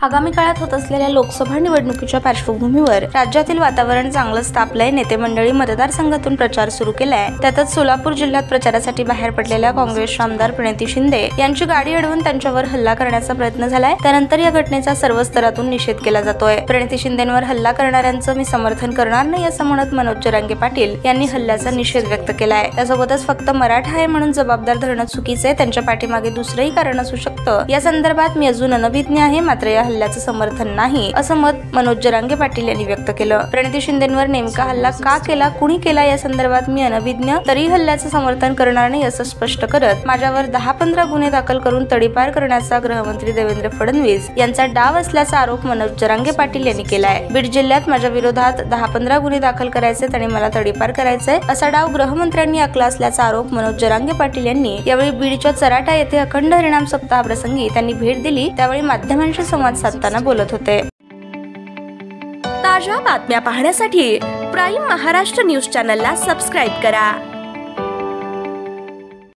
आगामी काळात होत असलेल्या लोकसभा निवडणुकीच्या पार्श्वभूमीवर राज्यातील वातावरण चांगलंच तापलंय। नेते मंडळी मतदारसंघातून प्रचार सुरू केलाय। त्यातच सोलापूर जिल्ह्यात प्रचारासाठी बाहेर पडलेल्या काँग्रेसच्या आमदार प्रणिती शिंदे यांची गाडी अडवून त्यांच्यावर हल्ला करण्याचा प्रयत्न झालाय। त्यानंतर या घटनेचा सर्व स्तरातून निषेध केला जातोय। प्रणिती शिंदेंवर हल्ला करणाऱ्यांचं मी समर्थन करणार नाही असं म्हणत मनोज जरांगे पाटील यांनी हल्ल्याचा निषेध व्यक्त केलाय। त्यासोबतच फक्त मराठा आहे म्हणून जबाबदार धरणं चुकीचे, त्यांच्या पाठीमागे दुसरंही कारण असू शकतं। या संदर्भात मी अजून अनभिज्ञ आहे, मात्र या हल्ल्याचं समर्थन नाही असं मत मनोज जरांगे पाटील यांनी व्यक्त केलं। प्रणिती शिंदेंवर नेमका हल्ला का केला, कुणी केला या संदर्भात मी अनभिज्ञ, तरी हल्ल्याचं समर्थन करणार नाही असं स्पष्ट करत माझ्यावर 10-15 गुन्हे दाखल करून तडीपार करण्याचा गृहमंत्री देवेंद्र फडणवीस यांचा डाव असल्याचा आरोप मनोज जरांगे पाटील यांनी केलाय। बीड जिल्ह्यात माझ्या विरोधात 10-15 गुन्हे दाखल करायचे आणि मला तडीपार करायचंय असा डाव गृहमंत्र्यांनी आखला असल्याचा आरोप मनोज जरांगे पाटील यांनी यावेळी बीडच्या चराटा येथे अखंड हरिनाम सप्ताह प्रसंगी त्यांनी भेट दिली त्यावेळी माध्यमांशी संवाद साधताना बोलत होते। ताज्या बातम्या पाहण्यासाठी प्राईम महाराष्ट्र न्यूज चॅनलला सबस्क्राईब करा।